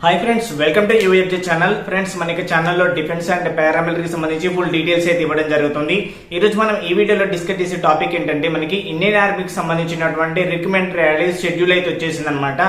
Hi friends, welcome to UFJ channel. Friends, మనకి ఛానల్లో defence and పారామిలిటరీకి సంబంధించి ఫుల్ డీటెయిల్స్ అయితే ఇవ్వడం జరుగుతుంది. ఈ రోజు మనం ఈ వీడియోలో డిస్కస్ చేసే టాపిక్ ఏంటంటే మనకి ఇండియన్ ఆర్మీకి సంబంధించినటువంటి రిక్రూట్మెంట్ ర్యాలీ షెడ్యూల్ అయితే వచ్చేసింది అనమాట.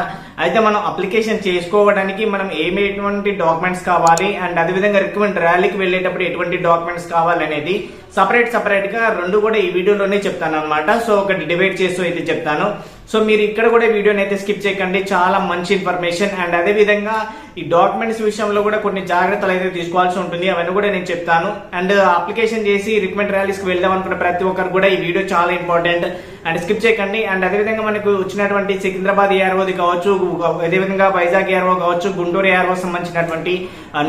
అయితే మనం అప్లికేషన్ చేసుకోవడానికి మనం ఏటువంటి డాక్యుమెంట్స్ కావాలి అండ్ అదేవిధంగా రిక్రూట్మెంట్ ర్యాలీకి వెళ్ళేటప్పుడు ఎటువంటి డాక్యుమెంట్స్ కావాలి అనేది సపరేట్ గా రెండు కూడా ఈ వీడియోలోనే చెప్తాను అనమాట. సో ఒకటి డివైడ్ చేస్తూ అయితే చెప్తాను. సో మీరు ఇక్కడ కూడా వీడియోని అయితే స్కిప్ చేయకండి, చాలా మంచి ఇన్ఫర్మేషన్. అండ్ అదే విధంగా ఈ డాక్యుమెంట్స్ విషయంలో కూడా కొన్ని జాగ్రత్తలు అయితే తీసుకోవాల్సి ఉంటుంది, అవన్నీ కూడా నేను చెప్తాను. అండ్ అప్లికేషన్ చేసి రిక్రూట్మెంట్ ర్యాలీస్కి వెళ్దాం అనుకున్న ప్రతి ఒక్కరు కూడా ఈ వీడియో చాలా ఇంపార్టెంట్ అండ్ స్కిప్ చేయకండి. అండ్ అదేవిధంగా మనకు వచ్చినటువంటి సికింద్రాబాద్ ఏఆర్ఓది కావచ్చు, అదేవిధంగా వైజాగ్ ఏఆర్ఓ కావచ్చు, గుంటూరు ఏఆర్ఓ సంబంధించినటువంటి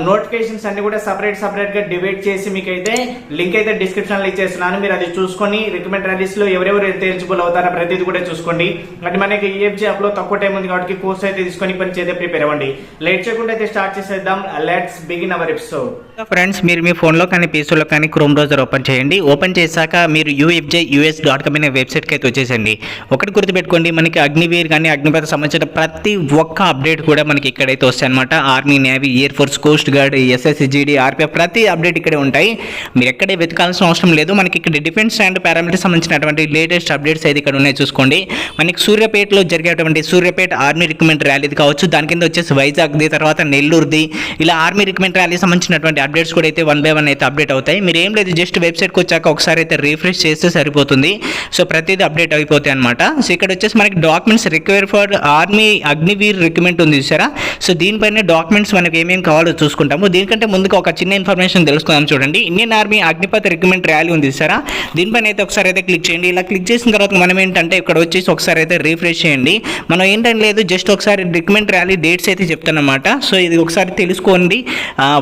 నోటిఫికేషన్స్ అన్ని కూడా సపరేట్ గా డివైడ్ చేసి మీకైతే లింక్ అయితే డిస్క్రిప్షన్ లో ఇచ్చేస్తున్నాను. మీరు అది చూసుకొని రిక్రూట్మెంట్ ర్యాలీస్ లో ఎవరెవరు ఎలిజిబుల్ అవుతారో ప్రతిదీ కూడా చూసుకోండి. అంటే మనకి ఈఎఫ్జే యాప్ లో తక్కువ టైం ఉంది కాబట్టి కోర్స్ అయితే తీసుకొని పని చేస్తే ప్రిపేర్ అవ్వండి. లేట్ చేయకుండా అయితే స్టార్ట్ చేసేద్దాం. Let's begin our episode. Friends, మీరు మీ ఫోన్లో కానీ పీసీలో కానీ క్రోమ్ బ్రౌజర్ ఓపెన్ చేయండి. ఓపెన్ చేశాక మీరు ufjus.com అనే వెబ్సైట్కి అయితే వచ్చేసండి. ఒకటి గుర్తుపెట్టుకోండి, మనకి అగ్నివీర్ కానీ అగ్నిపథ సంబంధించిన ప్రతి ఒక్క అప్డేట్ కూడా మనకి ఇక్కడైతే వస్తాయి అనమాట. Army, navy, air force, coast guard, SSC, జీడీ, ఆర్పీఎఫ్ ప్రతి అప్డేట్ ఇక్కడే ఉంటాయి. మీరు ఎక్కడే వెతకాల్సిన అవసరం లేదు. మనకి ఇక్కడ డిఫెన్స్ అండ్ పారామిలిటరీ సంబంధించినటువంటి లేటెస్ట్ అప్డేట్స్ అయితే ఇక్కడ ఉన్నాయి చూసుకోండి. మనకి సూర్యాపేటలో జరిగేటువంటి సూర్యాపేట ఆర్మీ రిక్రూట్మెంట్ ర్యాలీది కావచ్చు, దాని కింద వచ్చేసి వైజాగ్ది, తర్వాత నెల్లూరుది, ఇలా ఆర్మీ రిక్రూట్మెంట్ ర్యాలీ సంబంధించినటువంటి అప్డేట్స్ కూడా అయితే 1 by 1 అయితే అప్డేట్ అవుతాయి. మీరు ఏం లేదు, జస్ట్ వెబ్సైట్కి వచ్చాక ఒకసారి అయితే రిఫ్రెష్ చేస్తే సరిపోతుంది. సో ప్రతిదీ అప్డేట్ అయిపోతాయి అనమాట. సో ఇక్కడ వచ్చేసి మనకి documents require for army Agniveer recruitment ఉంది చూసారా. సో దీనిపైన డాక్యుమెంట్స్ మనకి ఏమేమి కావాలో చూసుకుంటాము. దీనికంటే ముందుగా ఒక చిన్న ఇన్ఫర్మేషన్ తెలుసుకుందాం. చూడండి, Indian army Agnipath recruitment rally ఉంది చూసారా, దీనిపైన అయితే ఒకసారి అయితే క్లిక్ చేయండి. ఇలా క్లిక్ చేసిన తర్వాత మనం ఏంటంటే ఇక్కడ వచ్చేసి ఒకసారి అయితే రిఫ్రెష్ చేయండి. మనం ఏంటంటే లేదు, జస్ట్ ఒకసారి రిక్రూట్మెంట్ ర్యాలీ డేట్స్ అయితే చెప్తానమాట. సో ఇది ఒకసారి తెలుసుకోండి.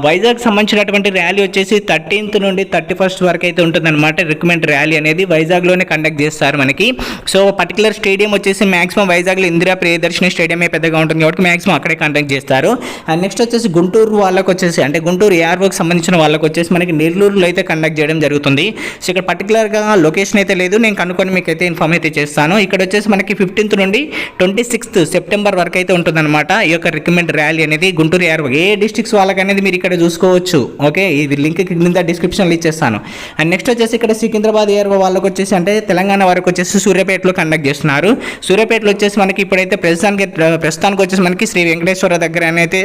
వైజాగ్ సంబంధించినటువంటి ర్యాలీ వచ్చేసి 13th నుండి 31st వరకు అయితే ఉంటుందన్నమాట. రిక్రూట్మెంట్ ర్యాలీ అనేది వైజాగ్లోనే కండక్ట్ చేస్తారు మనకి. సో పర్టికులర్ స్టేడియం వచ్చేసి మాక్సిమం వైజాగ్లో ఇందిరా ప్రియదర్శిని స్టేడియమే పెద్దగా ఉంటుంది కాబట్టి మాక్సిమం అక్కడే కండక్ట్ చేస్తారు. అండ్ నెక్స్ట్ వచ్చేసి గుంటూరు వాళ్ళకి వచ్చేసి, అంటే గుంటూరు ఏఆర్ఓకి సంబంధించిన వాళ్ళకి వచ్చేసి మనకి నెల్లూరులో అయితే కండక్ట్ చేయడం జరుగుతుంది. సో ఇక్కడ పర్టికులర్గా లొకేషన్ అయితే లేదు, నేను కనుక్కొని మీకు అయితే ఇన్ఫార్మ్ అయితే చేస్తాను. ఇక్కడ వచ్చేసి మనకి 15th నుండి 26th సెప్టెంబర్ వరకు అయితే ఉంటుందన్నమాట ఈ యొక్క రిక్రూట్మెంట్ ర్యాలీ అనేది. గుంటూరు ఏఆర్ఓ ఏ డిస్ట్రిక్ట్స్ వాళ్ళకి అనేది మీరు ఇక్కడ చూసుకోవచ్చు. ఓకే, ఇది లింక్ కింద డిస్క్రిప్షన్లో ఇచ్చేస్తాను. అండ్ నెక్స్ట్ వచ్చేసి ఇక్కడ సికింద్రాబాద్ ఏఆర్ఓ వాళ్ళకి వచ్చేసి, అంటే తెలంగాణ వరకు వచ్చేసి సూర్యాపేటలో కండక్ట్ చేస్తున్నారు. సూర్యాపేటలో వచ్చేసి మనకి ఇప్పుడైతే ప్రస్తుతానికి వచ్చేసి మనకి శ్రీ వెంకటేశ్వర దగ్గర అయితే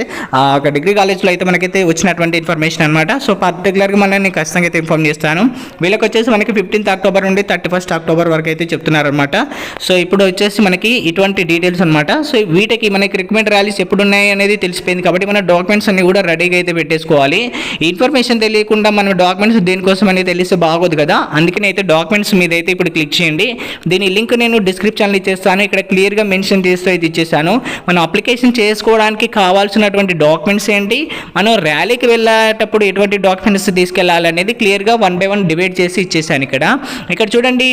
ఒక డిగ్రీ కాలేజ్లో అయితే మనకైతే వచ్చినటువంటి ఇన్ఫర్మేషన్ అనమాట. సో పర్టికులర్గా నేను ఖచ్చితంగా అయితే ఇన్ఫార్మ్ చేస్తాను. వీళ్ళకి వచ్చేసి మనకి 15th అక్టోబర్ నుండి 31st అక్టోబర్ వరకు అయితే చెప్తున్నారు అనమాట. సో ఇప్పుడు వచ్చేసి మనకి ఇటువంటి డీటెయిల్స్ అనమాట. సో వీటికి మనకి రిక్రూట్మెంట్ ర్యాలీస్ ఎప్పుడు ఉన్నాయి అనేది తెలిసిపోయింది కాబట్టి మన డాక్యుమెంట్స్ అన్ని కూడా రెడీగా అయితే పెట్టేసుకోవాలి. ఇన్ఫర్మేషన్ తెలియకుండా మన డాక్యుమెంట్స్ దేనికోసం అనేది తెలిస్తే బాగోదు కదా. అందుకని అయితే డాక్యుమెంట్స్ మీద అయితే ఇప్పుడు క్లిక్ చేయండి. దీని లింక్ నేను డిస్క్రిప్షన్లో ఇచ్చేస్తాను. ఇక్కడ క్లియర్గా మెన్షన్ చేస్తూ అయితే ఇచ్చేసాను. మనం అప్లికేషన్ చేసుకోవడానికి కావాల్సినటువంటి డాక్యుమెంట్స్ ఏంటి, మనం ర్యాలీకి వెళ్ళేటప్పుడు ఎటువంటి డాక్యుమెంట్స్ తీసుకెళ్ళాలి అనేది క్లియర్గా 1 by 1 డివైడ్ చేసి ఇచ్చేసాను. ఇక్కడ చూడండి.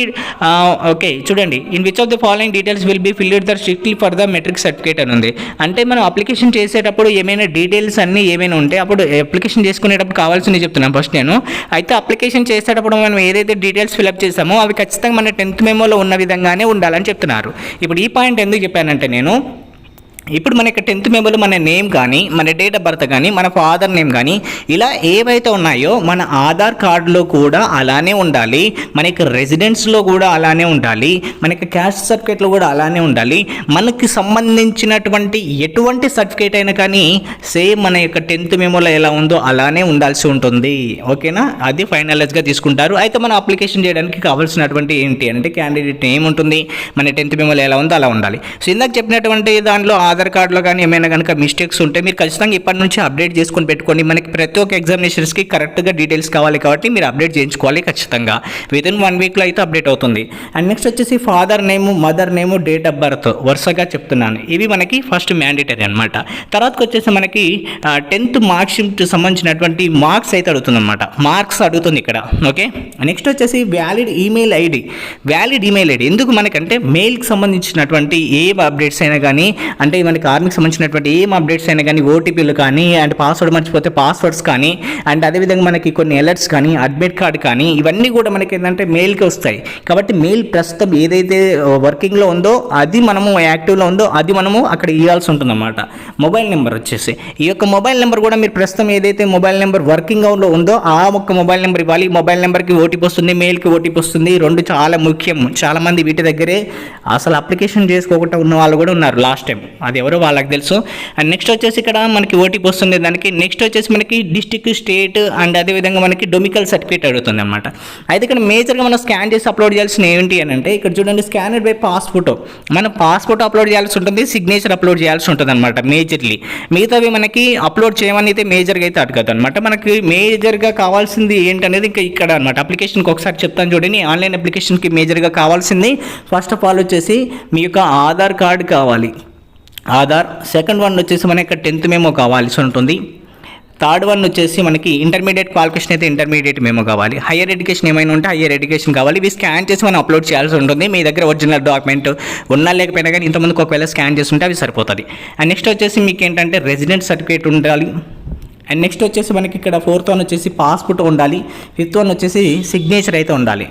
ఓకే, చూడండి, in which of the following details will be filled the strictly for the metric certificate అని ఉంది. అంటే మనం అప్లికేషన్ చేసేటప్పుడు ఏమైనా డీటెయిల్స్ అన్నీ ఏమైనా ఉంటే అప్పుడు అప్లికేషన్ చేసుకునేటప్పుడు కావాల్సింది చెప్తున్నాను ఫస్ట్ నేను. అయితే అప్లికేషన్ చేసేటప్పుడు మనం ఏదైతే డీటెయిల్స్ ఫిల్అప్ చేసామో అవి ఖచ్చితంగా మన 10th మెమోలో ఉన్న విధంగానే ఉండాలని చెప్తున్నారు. ఇప్పుడు ఈ పాయింట్ ఎందుకు చెప్పానంటే, నేను ఇప్పుడు మనకి 10th మెమోలో మన నేమ్ కానీ, మన డేట్ ఆఫ్ బర్త్ కానీ, మన ఫాదర్ నేమ్ కానీ ఇలా ఏవైతే ఉన్నాయో మన ఆధార్ కార్డులో కూడా అలానే ఉండాలి, మనకి రెసిడెన్స్లో కూడా అలానే ఉండాలి, మనకి క్యాస్ట్ సర్టిఫికేట్లో కూడా అలానే ఉండాలి. మనకి సంబంధించినటువంటి ఎటువంటి సర్టిఫికేట్ అయినా కానీ సేమ్ మన యొక్క 10th మెమోలో ఎలా ఉందో అలానే ఉండాల్సి ఉంటుంది. ఓకేనా, అది ఫైనలైజ్గా తీసుకుంటారు. అయితే మనం అప్లికేషన్ చేయడానికి కావాల్సినటువంటి ఏంటి అంటే క్యాండిడేట్ నేమ్ ఉంటుంది, మన 10th మెమోలో ఎలా ఉందో అలా ఉండాలి. సో ఇందాక చెప్పినటువంటి దానిలో ఆధార్ కార్డులో కానీ ఏమైనా కనుక మిస్టేక్స్ ఉంటే మీరు ఖచ్చితంగా ఇప్పటి నుంచి అప్డేట్ చేసుకొని పెట్టుకోండి. మనకి ప్రతి ఒక్క ఎగ్జామినేషన్స్కి కరెక్ట్గా డీటెయిల్స్ కావాలి కాబట్టి మీరు అప్డేట్ చేయించుకోవాలి ఖచ్చితంగా. వితిన్ 1 weekలో అయితే అప్డేట్ అవుతుంది. అండ్ నెక్స్ట్ వచ్చేసి father name, mother name, date of birth వరుసగా చెప్తున్నాను. ఇవి మనకి ఫస్ట్ మ్యాండేటరీ అనమాట. తర్వాతకి వచ్చేసి మనకి 10th మార్క్ షీట్ సంబంధించినటువంటి మార్క్స్ అయితే అడుగుతుంది అనమాట. మార్క్స్ అడుగుతుంది ఇక్కడ. ఓకే, నెక్స్ట్ వచ్చేసి valid email ID. Valid email ID ఎందుకు మనకంటే మెయిల్కి సంబంధించినటువంటి ఏ అప్డేట్స్ అయినా కానీ, అంటే మనకి ఆర్మీకి సంబంధించినటువంటి ఏం అప్డేట్స్ అయినా కానీ ఓటీపీలు కానీ అండ్ పాస్వర్డ్ మర్చిపోతే పాస్వర్డ్స్ కానీ అండ్ అదేవిధంగా మనకి కొన్ని అలర్ట్స్ కానీ అడ్మిట్ కార్డ్ కానీ ఇవన్నీ కూడా మనకి ఏంటంటే మెయిల్కి వస్తాయి. కాబట్టి మెయిల్ ప్రస్తుతం ఏదైతే వర్కింగ్లో ఉందో అది మనము యాక్టివ్లో ఉందో అది మనము అక్కడ ఇవ్వాల్సి ఉంటుందన్నమాట. మొబైల్ నెంబర్ వచ్చేసి ఈ యొక్క మొబైల్ నెంబర్ కూడా మీరు ప్రస్తుతం ఏదైతే మొబైల్ నెంబర్ వర్కింగ్లో ఉందో ఆ ఒక్క మొబైల్ నెంబర్ ఇవ్వాలి. మొబైల్ నెంబర్కి ఓటీపీ వస్తుంది, మెయిల్కి ఓటీపీ వస్తుంది. రెండు చాలా ముఖ్యం. చాలామంది వీటి దగ్గరే అసలు అప్లికేషన్ చేసుకోకుండా ఉన్న వాళ్ళు కూడా ఉన్నారు లాస్ట్ టైం. అది ఎవరో వాళ్ళకి తెలుసు. అండ్ నెక్స్ట్ వచ్చేసి ఇక్కడ మనకి ఓటీపీ వస్తుంది దానికి. నెక్స్ట్ వచ్చేసి మనకి డిస్ట్రిక్ట్, స్టేట్ అండ్ అదేవిధంగా మనకి డొమికల్ సర్టిఫికేట్ అడుగుతుంది అనమాట. అయితే ఇక్కడ మేజర్గా మనం స్కాన్ చేసి అప్లోడ్ చేయాల్సిన ఏంటి అని అంటే ఇక్కడ చూడండి, స్కానర్ బై పాస్ ఫోటో. మనం పాస్ ఫోటో అప్లోడ్ చేయాల్సి ఉంటుంది, సిగ్నేచర్ అప్లోడ్ చేయాల్సి ఉంటుంది అనమాట మేజర్లీ. మిగతావి మనకి అప్లోడ్ చేయమని అయితే మేజర్గా అయితే అడగదు అనమాట. మనకి మేజర్గా కావాల్సింది ఏంటనేది ఇంకా ఇక్కడ అనమాట. అప్లికేషన్కి ఒకసారి చెప్తాను చూడండి. ఆన్లైన్ అప్లికేషన్కి మేజర్గా కావాల్సింది ఫస్ట్ ఆఫ్ ఆల్ వచ్చేసి మీ యొక్క ఆధార్ కార్డు కావాలి, ఆధార్. సెకండ్ వన్ వచ్చేసి మనకి ఇక్కడ 10th మెమో కావాల్సి ఉంటుంది. థర్డ్ వన్ వచ్చేసి మనకి ఇంటర్మీడియట్ క్వాలిఫికేషన్ అయితే ఇంటర్మీడియట్ మెమో కావాలి. హైయర్ ఎడ్యుకేషన్ ఏమైనా ఉంటే హైయర్ ఎడ్యుకేషన్ కావాలి. ఇవి స్కాన్ చేసి మనం అప్లోడ్ చేయాల్సి ఉంటుంది. మీ దగ్గర ఒరిజినల్ డాక్యుమెంట్ ఉన్నా లేకపోయినా కానీ ఇంతమందికి ఒకవేళ స్కాన్ చేస్తుంటే అవి సరిపోతుంది. అండ్ నెక్స్ట్ వచ్చేసి మీకు ఏంటంటే రెసిడెంట్ సర్టిఫికేట్ ఉండాలి. అండ్ నెక్స్ట్ వచ్చేసి మనకి ఇక్కడ 4th వన్ వచ్చేసి పాస్పోర్ట్ ఉండాలి. 5th వన్ వచ్చేసి సిగ్నేచర్ అయితే ఉండాలి.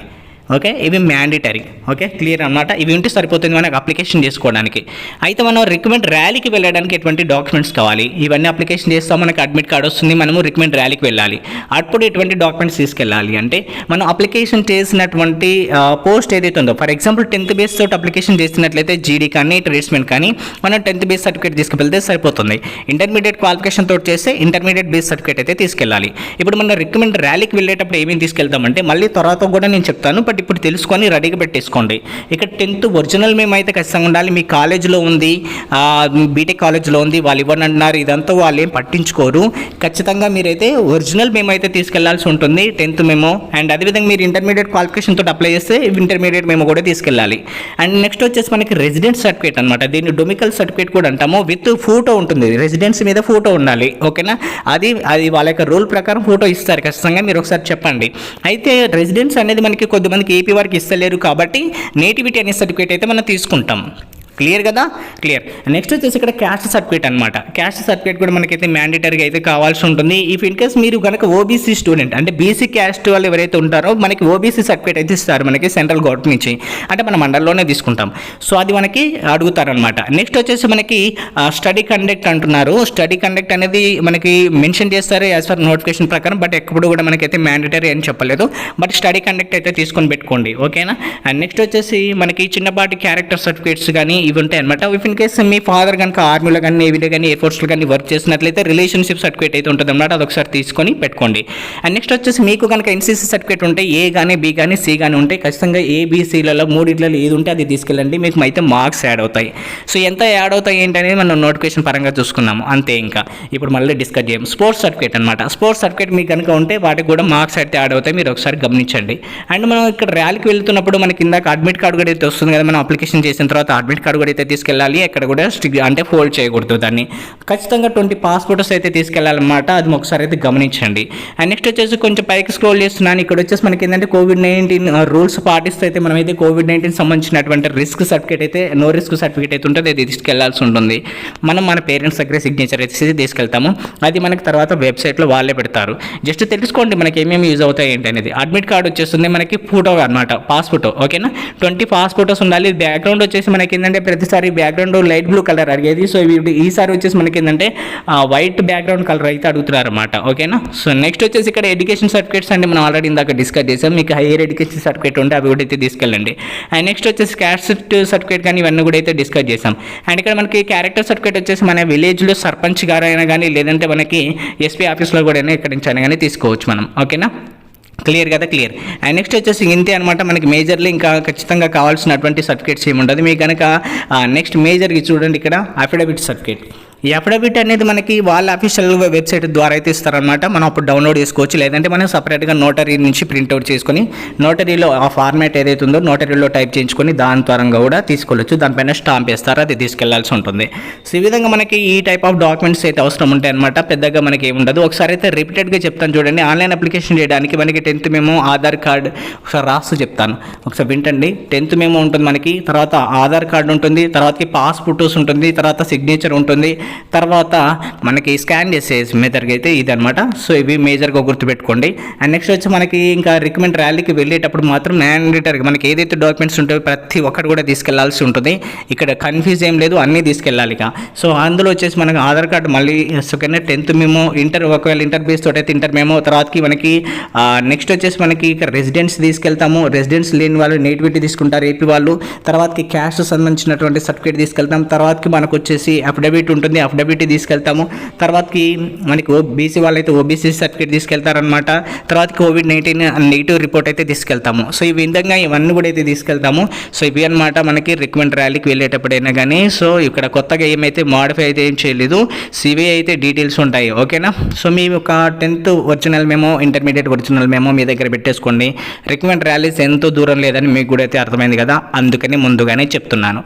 ఓకే, ఇవి మ్యాండేటరీ. ఓకే, క్లియర్ అనమాట. ఇవి ఉంటే సరిపోతుంది మనకు అప్లికేషన్ చేసుకోవడానికి. అయితే మనం రికమెండ్ ర్యాలీకి వెళ్ళడానికి ఎటువంటి డాక్యుమెంట్స్ కావాలి, ఇవన్నీ అప్లికేషన్ చేస్తాం. మనకు అడ్మిట్ కార్డ్ వస్తుంది, మనము రికమెండ్ ర్యాలీకి వెళ్ళాలి. అప్పుడు ఎటువంటి డాక్యుమెంట్స్ తీసుకెళ్ళాలి అంటే మనం అప్లికేషన్ చేసినటువంటి పోస్ట్ ఏదైతే ఉందో, ఫర్ ఎగ్జాంపుల్ 10th బేస్ తోటి అప్లికేషన్ చేసినట్లయితే జీడీ కానీ ట్రేడ్స్మెంట్ కానీ మనం 10th బేస్ సర్టిఫికేట్ తీసుకెళ్తే సరిపోతుంది. ఇంటర్మీడియట్ క్వాలిఫికేషన్ తోటి చేస్తే ఇంటర్మీడియట్ బేస్ సర్టిఫికేట్ అయితే తీసుకెళ్ళాలి. ఇప్పుడు మనం రికమెండ్ ర్యాలీకి వెళ్ళేటప్పుడు ఏమేమి తీసుకెళ్తామంటే మళ్ళీ తర్వాత కూడా నేను చెప్తాను, బట్ ఇప్పుడు తెలుసుకొని రెడీగా పెట్టేసుకోండి. ఇక్కడ 10th ఒరిజినల్ మేము అయితే ఖచ్చితంగా ఉండాలి. మీ కాలేజీలో ఉంది, బీటెక్ కాలేజ్లో ఉంది, వాళ్ళు ఇవ్వని అంటున్నారు, ఇదంతా వాళ్ళు ఏం పట్టించుకోరు. ఖచ్చితంగా మీరైతే ఒరిజినల్ మేము అయితే తీసుకెళ్లాల్సి ఉంటుంది 10th మెమో. అండ్ అదేవిధంగా మీరు ఇంటర్మీడియట్ క్వాలిఫికేషన్ తోటి అప్లై చేస్తే ఇంటర్మీడియట్ మెమో కూడా తీసుకెళ్ళాలి. అండ్ నెక్స్ట్ వచ్చేసి మనకి రెసిడెన్స్ సర్టిఫికేట్ అనమాట. దీన్ని డొమికల్ సర్టిఫికేట్ కూడా అంటాము. విత్ ఫోటో ఉంటుంది, రెసిడెన్స్ మీద ఫోటో ఉండాలి. ఓకేనా, అది వాళ్ళ యొక్క రూల్ ప్రకారం ఫోటో ఇస్తారు ఖచ్చితంగా. మీరు ఒకసారి చెప్పండి. అయితే రెసిడెన్స్ అనేది మనకి కొద్దిమందికి ఏపీ వరకు ఇస్తలేరు కాబట్టి నేటివిటీ అనే సర్టిఫికేట్ అయితే మనం తీసుకుంటాం. క్లియర్ కదా, క్లియర్. నెక్స్ట్ వచ్చేసి ఇక్కడ క్యాస్ట్ సర్టిఫికేట్ అనమాట. క్యాస్ట్ సర్టిఫికేట్ కూడా మనకైతే మ్యాండేటరీగా అయితే కావాల్సి ఉంటుంది. ఇఫ్ ఇన్ కేస్ మీరు కనుక ఓబీసీ స్టూడెంట్ అంటే బీసీ క్యాస్ట్ వాళ్ళు ఎవరైతే ఉంటారో మనకి ఓబీసీ సర్టిఫికేట్ అయితే ఇస్తారు మనకి సెంట్రల్ గవర్నమెంట్ నుంచి. అంటే మనం మండలంలోనే తీసుకుంటాం. సో అది మనకి అడుగుతారనమాట. నెక్స్ట్ వచ్చేసి మనకి స్టడీ కండక్ట్ అంటున్నారు. స్టడీ కండక్ట్ అనేది మనకి మెన్షన్ చేస్తారు యాజ్ పర్ నోటిఫికేషన్ ప్రకారం, బట్ ఎప్పుడు కూడా మనకైతే మ్యాండేటరీ అని చెప్పలేదు. బట్ స్టడీ కండక్ట్ అయితే తీసుకొని పెట్టుకోండి. ఓకేనా. అండ్ నెక్స్ట్ వచ్చేసి మనకి చిన్నపాటి క్యారెక్టర్ సర్టిఫికేట్స్ కానీ ఇవి ఉంటాయి అనమాట. If in case me father కనుక ఆర్మీలో కానీ నేవీలో కానీ ఎయిర్ ఫోర్స్లో కానీ వర్క్ చేసినట్లయితే రిలేషన్షిప్ సర్టిఫికేట్ అయితే ఉంటుంది అనమాట. అదొకసారి తీసుకొని పెట్టుకోండి. అండ్ నెక్స్ట్ వచ్చేసి మీకు కనుక ఎన్సీసీ సర్టిఫికేట్ ఉంటే ఏ కానీ బి కానీ సి కానీ ఉంటే ఖచ్చితంగా ఏబిసిలలో మూడిట్లలో ఏది ఉంటే అది తీసుకెళ్ళండి. మీకు అయితే మార్క్స్ యాడ్ అవుతాయి. సో ఎంత యాడ్ అవుతాయి ఏంటనేది మనం నోటిఫికేషన్ పరంగా చూసుకున్నాము అంతే. ఇంకా ఇప్పుడు మళ్ళీ డిస్కస్ చేయం. స్పోర్ట్స్ సర్టిఫికేట్ అనమాట. స్పోర్ట్స్ సర్టిఫికేట్ మీకు కనుక ఉంటే వాటికి కూడా మార్క్స్ అయితే యాడ్ అవుతాయి. మీరు ఒకసారి గమనించండి. అండ్ మనం ఇక్కడ ర్యాలీకి వెళ్తున్నప్పుడు మనకి ఇందాక అడ్మిట్ కార్డు కూడా అయితే వస్తుంది కదా, మనం అప్లికేషన్ చేసిన తర్వాత అడ్మిట్ కార్డు కూడా అయితే తీసుకెళ్ళాలి. ఎక్కడ కూడా అంటే ఫోల్డ్ చేయకూడదు దాన్ని. ఖచ్చితంగా 20 పాస్పోర్ట్స్ అయితే తీసుకెళ్ళాలన్నమాట. అది ఒకసారి అయితే గమనించండి. అండ్ నెక్స్ట్ వచ్చేసి కొంచెం పైకి స్క్రోల్ చేస్తున్నాను. ఇక్కడ వచ్చేసి మనకి ఏంటంటే కోవిడ్-19 రూల్స్ పాటిస్తే అయితే మనమైతే కోవిడ్-19 సంబంధించినటువంటి రిస్క్ సర్టిఫికేట్ అయితే నో రిస్క్ సర్టిఫికేట్ అయితే ఉంటుంది, అది తీసుకెళ్లాల్సి ఉంటుంది. మనం మన పేరెంట్స్ దగ్గర సిగ్నేచర్ అయితే తీసుకెళ్తాము. అది మనకి తర్వాత వెబ్సైట్లో వాళ్ళే పెడతారు. జస్ట్ తెలుసుకోండి మనకి ఏమేమి యూజ్ అవుతాయి ఏంటి అనేది. అడ్మిట్ కార్డు వచ్చేస్తుంది మనకి ఫోటో అనమాట, పాస్ ఫోటో. ఓకేనా, 20 పాస్ ఫోటోస్ ఉండాలి. బ్యాక్గ్రౌండ్ వచ్చేసి మనకి ఏంటంటే ప్రతిసారి బ్యాక్గ్రౌండ్ లైట్ బ్లూ కలర్ అడిగేది. సో ఈసారి వచ్చేసి మనకి ఏంటంటే వైట్ బ్యాక్గ్రౌండ్ కలర్ అయితే అడుగుతున్నారు అనమాట. ఓకేనా. సో నెక్స్ట్ వచ్చేసి ఇక్కడ ఎడ్యుకేషన్ సర్టిఫికేట్స్ అంటే మనం ఆల్రెడీ ఇందాక డిస్కస్ చేసాం. మీకు హైయర్ ఎడ్యుకేషన్ సర్టిఫికేట్ ఉంటే అవి కూడా అయితే తీసుకెళ్ళండి. అండ్ నెక్స్ట్ వచ్చేసి క్యాస్ట్ సర్టిఫికేట్ కానీ ఇవన్నీ కూడా అయితే డిస్కస్ చేసాం. అండ్ ఇక్కడ మనకి క్యారెక్టర్ సర్టిఫికేట్ వచ్చేసి మన విలేజ్లో సర్పంచ్ గారు అయినా కానీ లేదంటే మనకి ఎస్పీ ఆఫీస్లో కూడా అయినా ఇక్కడ నుంచి అయినా కానీ తీసుకోవచ్చు మనం. ఓకేనా, క్లియర్ కదా, క్లియర్. అండ్ నెక్స్ట్ వచ్చేసి ఇంతే అనమాట. మనకి మేజర్లీ ఇంకా ఖచ్చితంగా కావాల్సినటువంటి సర్టిఫికేట్స్ ఏముంటుంది మీకు కనుక. నెక్స్ట్ మేజర్కి చూడండి ఇక్కడ అఫిడవిట్ సర్టిఫికేట్. ఈ అఫిడవిట్ అనేది మనకి వాళ్ళ అఫీషియల్ వెబ్సైట్ ద్వారా అయితే ఇస్తారనమాట. మనం అప్పుడు డౌన్లోడ్ చేసుకోవచ్చు, లేదంటే మనం సపరేట్గా నోటరీ నుంచి ప్రింట్అవుట్ చేసుకొని నోటరీలో ఆ ఫార్మాట్ ఏదైతే ఉందో నోటరీలో టైప్ చేయించుకొని దాని ద్వారంగా కూడా తీసుకోవచ్చు. దానిపైన స్టాంప్ వేస్తారు, అది తీసుకెళ్లాల్సి ఉంటుంది. సో ఈ విధంగా మనకి ఈ టైప్ ఆఫ్ డాక్యుమెంట్స్ అయితే అవసరం ఉంటాయి అనమాట. పెద్దగా మనకి ఏముండదు. ఒకసారి అయితే రిపీటెడ్గా చెప్తాను చూడండి. ఆన్లైన్ అప్లికేషన్ చేయడానికి మనకి 10th మెమో, ఆధార్ కార్డ్, ఒకసారి రాస్తూ చెప్తాను, ఒకసారి వింటండి. 10th మెమో ఉంటుంది మనకి, తర్వాత ఆధార్ కార్డు ఉంటుంది, తర్వాతకి పాస్ ఫోటోస్ ఉంటుంది, తర్వాత సిగ్నేచర్ ఉంటుంది, తర్వాత మనకి స్కాన్ చేసే మెథడ్ అయితే ఇది అనమాట. సో ఇవి మేజర్గా గుర్తుపెట్టుకోండి. అండ్ నెక్స్ట్ వచ్చి మనకి ఇంకా రికమెండ్ ర్యాలీకి వెళ్ళేటప్పుడు మాత్రం మ్యాండేటరీగా మనకి ఏదైతే డాక్యుమెంట్స్ ఉంటాయో ప్రతి ఒక్కటి కూడా తీసుకెళ్లాల్సి ఉంటుంది. ఇక్కడ కన్ఫ్యూజ్ ఏం లేదు, అన్నీ తీసుకెళ్ళాలి ఇక. సో అందులో వచ్చేసి మనకి ఆధార్ కార్డు మళ్ళీ సెకండ్ 10th మెమో, ఇంటర్ ఒకవేళ ఇంటర్ బేస్ తోటి అయితే ఇంటర్ మెమో, తర్వాతకి మనకి నెక్స్ట్ వచ్చేసి మనకి ఇక రెసిడెన్స్ తీసుకెళ్తాము. రెసిడెన్స్ లేని వాళ్ళు నేటివిటీ తీసుకుంటారు ఏపీ వాళ్ళు. తర్వాతకి క్యాస్ట్ సంబంధించినటువంటి సర్టిఫికేట్ తీసుకెళ్తాం. తర్వాతకి మనకు వచ్చేసి అఫిడవిట్ ఉంటుంది, అఫిడవిట్ తీసుకెళ్తాము. తర్వాతకి మనకి బీసీ వాళ్ళైతే ఓబీసీ సర్టిఫికేట్ తీసుకెళ్తారనమాట. తర్వాత COVID-19 నెగిటివ్ రిపోర్ట్ అయితే తీసుకెళ్తాము. సో ఈ విధంగా ఇవన్నీ కూడా అయితే తీసుకెళ్తాము. సో ఇవి అనమాట మనకి రికమెండ్ ర్యాలీకి వెళ్ళేటప్పుడైనా కానీ. సో ఇక్కడ కొత్తగా ఏమైతే మాడిఫై అయితే ఏం చేయలేదు, సివి అయితే డీటెయిల్స్ ఉంటాయి, ఓకేనా. సో మీ ఒక 10th original memo, intermediate original memo మీ దగ్గర పెట్టేసుకోండి. రికమెండ్ ర్యాలీస్ ఎంతో దూరం లేదని మీకు కూడా అయితే అర్థమైంది కదా, అందుకని ముందుగానే చెప్తున్నాను.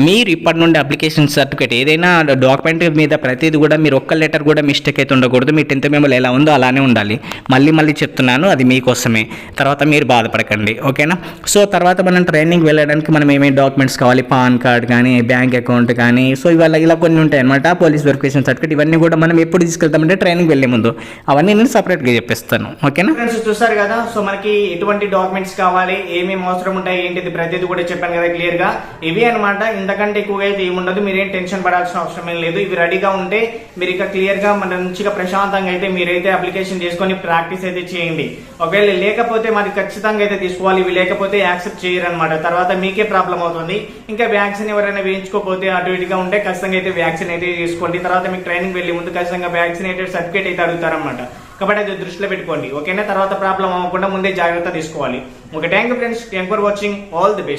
మీరు ఇప్పటి నుండి అప్లికేషన్ సర్టిఫికేట్ ఏదైనా డాక్యుమెంట్ మీద ప్రతిదీ కూడా మీరు ఒక్క లెటర్ కూడా మిస్టేక్ అయితే ఉండకూడదు. మీ 10th మెమోలో ఎలా ఉందో అలానే ఉండాలి. మళ్ళీ చెప్తున్నాను, అది మీకోసమే, తర్వాత మీరు బాధపడకండి, ఓకేనా. సో తర్వాత మనం ట్రైనింగ్ వెళ్ళడానికి మనం ఏమేమి డాక్యుమెంట్స్ కావాలి, పాన్ కార్డ్ కానీ, బ్యాంక్ అకౌంట్ కానీ, సో ఇవాళ ఇలా కొన్ని ఉంటాయి అనమాట. పోలీస్ వెరిఫికేషన్ సర్టిఫికేట్, ఇవన్నీ కూడా మనం ఎప్పుడు తీసుకెళ్తామంటే ట్రైనింగ్ వెళ్ళే ముందు. అవన్నీ నేను సపరేట్గా చెప్పిస్తాను, ఓకేనా. ఫ్రెండ్స్ చూస్తారు కదా, సో మనకి ఎటువంటి డాక్యుమెంట్స్ కావాలి, ఏమేమి అవసరం ఉంటాయి, ఏంటిది ప్రతిదీ కూడా చెప్పాను కదా క్లియర్ గా. ఇవి అనమాట, ఇంతకంటే ఎక్కువగా అయితే ఏముండదు. మీరేం టెన్షన్ పడాల్సిన అవసరం ఏం లేదు. ఇవి రెడీగా ఉంటే మీరు ఇక క్లియర్ గా మంచిగా ప్రశాంతంగా అయితే మీరైతే అప్లికేషన్ చేసుకొని ప్రాక్టీస్ అయితే చేయండి. ఒకవేళ లేకపోతే మరి ఖచ్చితంగా అయితే తీసుకోవాలి. ఇవి లేకపోతే యాక్సెప్ట్ చేయరు అనమాట. తర్వాత మీకే ప్రాబ్లం అవుతుంది. ఇంకా వ్యాక్సిన్ ఎవరైనా వేయించుకోకపోతే అటు ఇటుగా ఉంటే ఖచ్చితంగా అయితే వ్యాక్సిన్ అయితే తీసుకోండి. తర్వాత మీకు ట్రైనింగ్ వెళ్లే ముందు ఖచ్చితంగా వ్యాక్సినేటెడ్ సర్టిఫికేట్ అయితే అడుగుతారనమాట. కాబట్టి అది దృష్టిలో పెట్టుకోండి, ఓకేనా. తర్వాత ప్రాబ్లం అవ్వకుండా ముందే జాగ్రత్త తీసుకోవాలి. Okay, thank you friends, thank for watching, all the best.